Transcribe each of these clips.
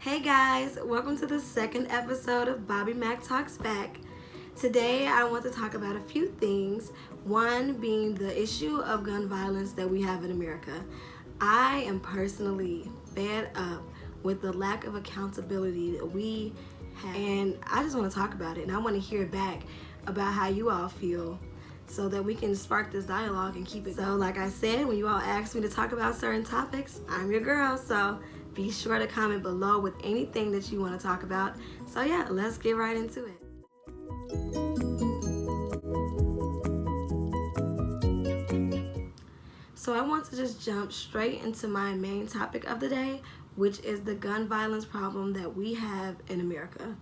Hey guys, welcome to the second episode of Bobby Mac Talks Back. Today I want to talk about a few things, one being the issue of gun violence that we have in America. I am personally fed up with the lack of accountability that we have, and I just want to talk about it, and I want to hear back about how you all feel so that we can spark this dialogue and keep it. So like I said, when you all ask me to talk about certain topics, I'm your girl, so be sure to comment below with anything that you want to talk about. So yeah, let's get right into it. So I want to just jump straight into my main topic of the day, which is the gun violence problem that we have in America.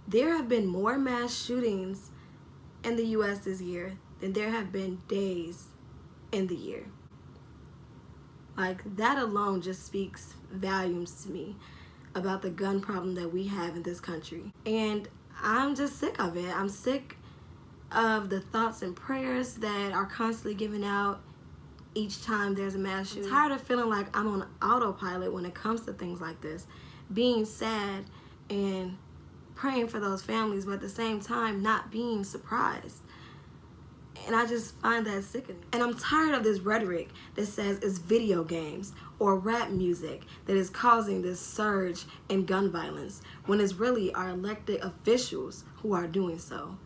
There have been more mass shootings in the US this year than there have been days in the year. Like, that alone just speaks volumes to me about the gun problem that we have in this country. And I'm just sick of it. I'm sick of the thoughts and prayers that are constantly given out each time there's a mass shooting. I'm tired of feeling like I'm on autopilot when it comes to things like this. Being sad and praying for those families, but at the same time not being surprised. And I just find that sickening. And I'm tired of this rhetoric that says it's video games or rap music that is causing this surge in gun violence, when it's really our elected officials who are doing so.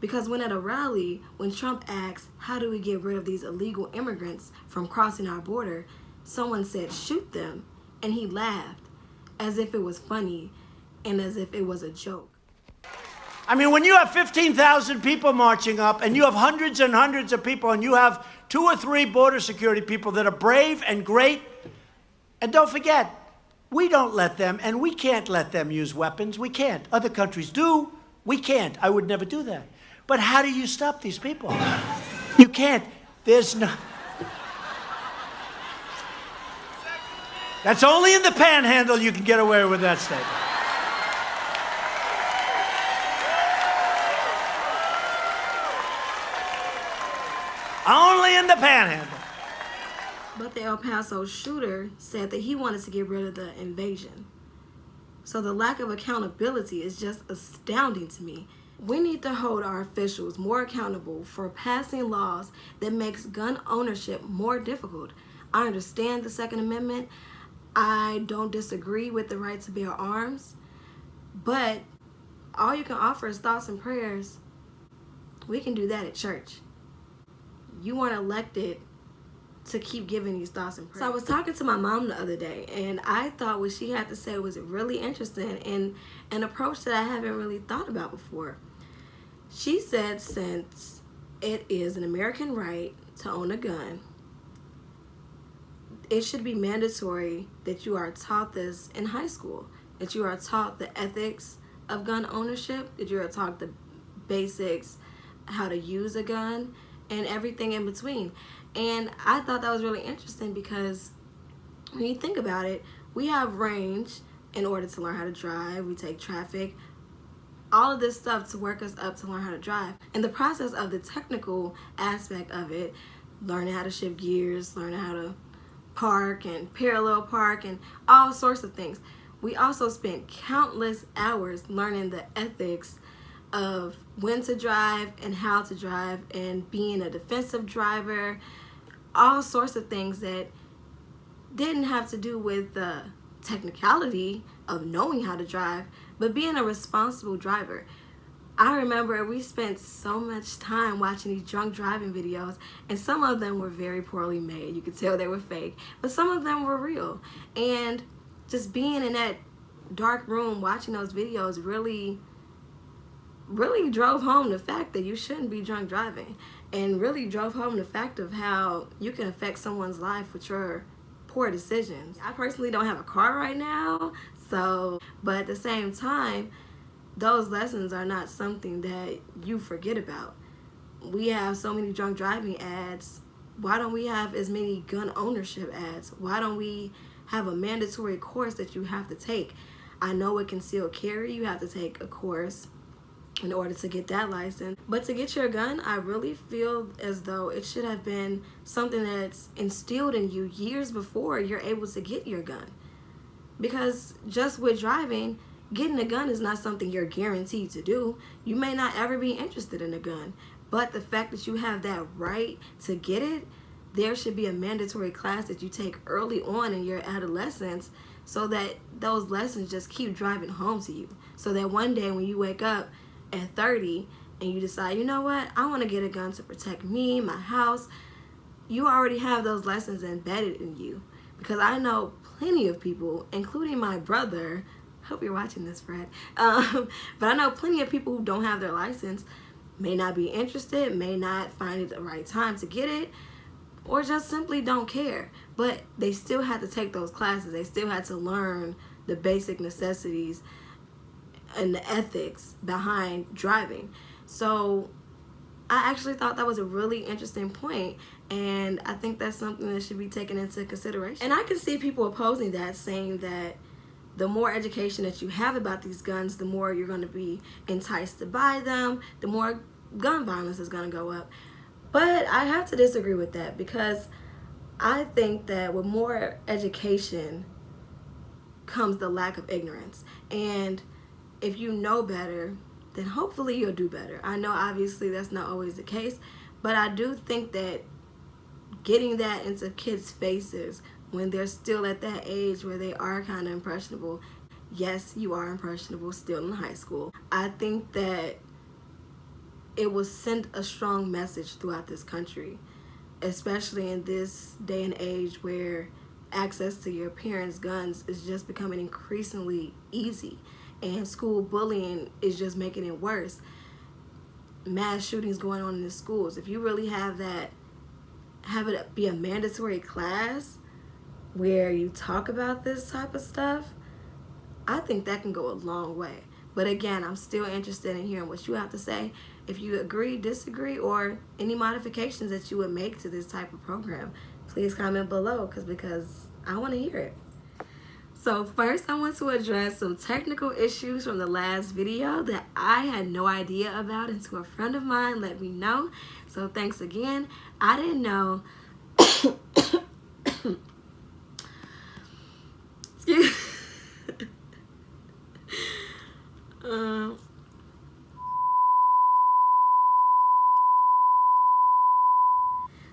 Because when at a rally, when Trump asked, how do we get rid of these illegal immigrants from crossing our border, someone said, shoot them. And he laughed as if it was funny and as if it was a joke. I mean, when you have 15,000 people marching up and you have hundreds and hundreds of people and you have 2 or 3 border security people that are brave and great, and don't forget, we don't let them and we can't let them use weapons. We can't. Other countries do. We can't. I would never do that. But how do you stop these people? You can't. There's no... That's only in the panhandle you can get away with that statement. Only in the panhandle. But the El Paso shooter said that he wanted to get rid of the invasion. So the lack of accountability is just astounding to me. We need to hold our officials more accountable for passing laws that makes gun ownership more difficult. I understand the Second Amendment. I don't disagree with the right to bear arms. But all you can offer is thoughts and prayers. We can do that at church. You weren't elected to keep giving these thoughts and prayers. So I was talking to my mom the other day, and I thought what she had to say was really interesting and an approach that I haven't really thought about before. She said since it is an American right to own a gun, it should be mandatory that you are taught this in high school, that you are taught the ethics of gun ownership, that you are taught the basics, how to use a gun, and everything in between. And I thought that was really interesting because when you think about it, we have range in order to learn how to drive. We take traffic, all of this stuff to work us up to learn how to drive. In the process of the technical aspect of it, learning how to shift gears, learning how to park and parallel park and all sorts of things, we also spent countless hours learning the ethics of when to drive and how to drive and being a defensive driver, all sorts of things that didn't have to do with the technicality of knowing how to drive, but being a responsible driver. I remember we spent so much time watching these drunk driving videos, and some of them were very poorly made. You could tell they were fake, but some of them were real. And just being in that dark room watching those videos really drove home the fact that you shouldn't be drunk driving, and really drove home the fact of how you can affect someone's life with your poor decisions. I personally don't have a car right now, but at the same time, those lessons are not something that you forget about. We have so many drunk driving ads. Why don't we have as many gun ownership ads? Why don't we have a mandatory course that you have to take? I know with concealed carry, you have to take a course in order to get that license. But to get your gun, I really feel as though it should have been something that's instilled in you years before you're able to get your gun. Because just with driving, getting a gun is not something you're guaranteed to do. You may not ever be interested in a gun, but the fact that you have that right to get it, there should be a mandatory class that you take early on in your adolescence, so that those lessons just keep driving home to you. So that one day when you wake up at 30 and you decide, you know what, I want to get a gun to protect me, my house, you already have those lessons embedded in you. Because I know plenty of people, including my brother, hope you're watching this, Fred, but I know plenty of people who don't have their license, may not be interested, may not find it the right time to get it, or just simply don't care. But they still had to take those classes. They still had to learn the basic necessities and the ethics behind driving. So I actually thought that was a really interesting point, and I think that's something that should be taken into consideration. And I can see people opposing that, saying that the more education that you have about these guns, the more you're going to be enticed to buy them, the more gun violence is going to go up. But I have to disagree with that, because I think that with more education comes the lack of ignorance. And if you know better, then hopefully you'll do better. I know obviously that's not always the case, but I do think that getting that into kids' faces when they're still at that age where they are kind of impressionable. Yes, you are impressionable still in high school. I think that it will send a strong message throughout this country, especially in this day and age where access to your parents' guns is just becoming increasingly easy, and school bullying is just making it worse. Mass shootings going on in the schools. If you really have that, have it be a mandatory class where you talk about this type of stuff, I think that can go a long way. But again, I'm still interested in hearing what you have to say. If you agree, disagree, or any modifications that you would make to this type of program, please comment below, because I want to hear it. So first, I want to address some technical issues from the last video that I had no idea about until a friend of mine let me know. So thanks again. I didn't know. Excuse.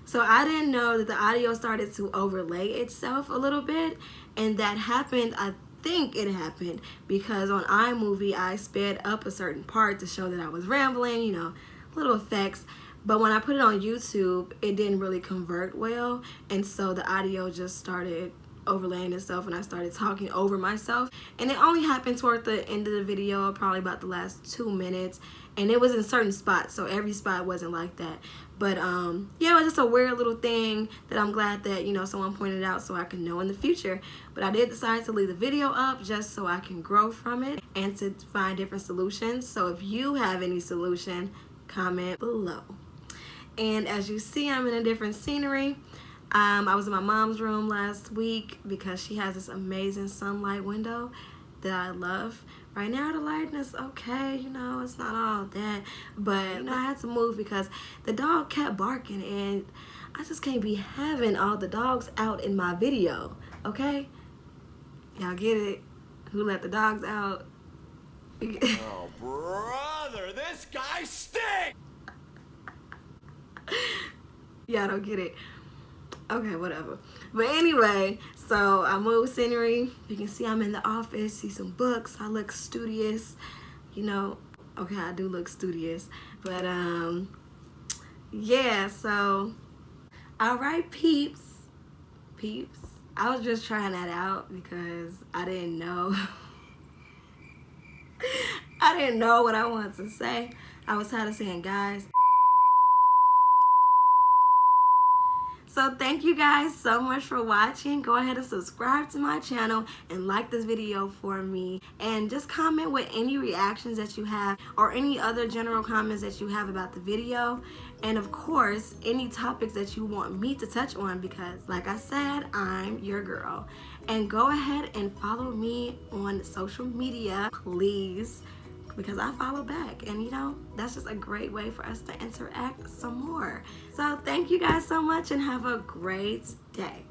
So I didn't know that the audio started to overlay itself a little bit, and that happened, I think it happened, because on iMovie I sped up a certain part to show that I was rambling, you know, little effects. But when I put it on YouTube, it didn't really convert well, and so the audio just started overlaying itself, and I started talking over myself. And it only happened toward the end of the video, probably about the last 2 minutes, and it was in certain spots, so every spot wasn't like that. But yeah, it was just a weird little thing that I'm glad that, you know, someone pointed out so I can know in the future. But I did decide to leave the video up just so I can grow from it and to find different solutions. So if you have any solution, comment below. And as you see, I'm in a different scenery. I was in my mom's room last week because she has this amazing sunlight window that I love. Right now the lighting is okay, you know, it's not all that, but you know, I had to move because the dog kept barking, and I just can't be having all the dogs out in my video, okay? Y'all get it? Who let the dogs out? Oh, brother, this guy stinks! Y'all don't get it. Okay, whatever. But anyway, so I moved scenery. You can see I'm in the office, see some books. I look studious, you know. Okay, I do look studious. But yeah, so all right, peeps. I was just trying that out because I didn't know. I didn't know what I wanted to say. I was tired of saying guys. So thank you guys so much for watching. Go ahead and subscribe to my channel and like this video for me. And just comment with any reactions that you have or any other general comments that you have about the video. And of course, any topics that you want me to touch on, because like I said, I'm your girl. And go ahead and follow me on social media, please, because I follow back, and you know, that's just a great way for us to interact some more. So thank you guys so much and have a great day.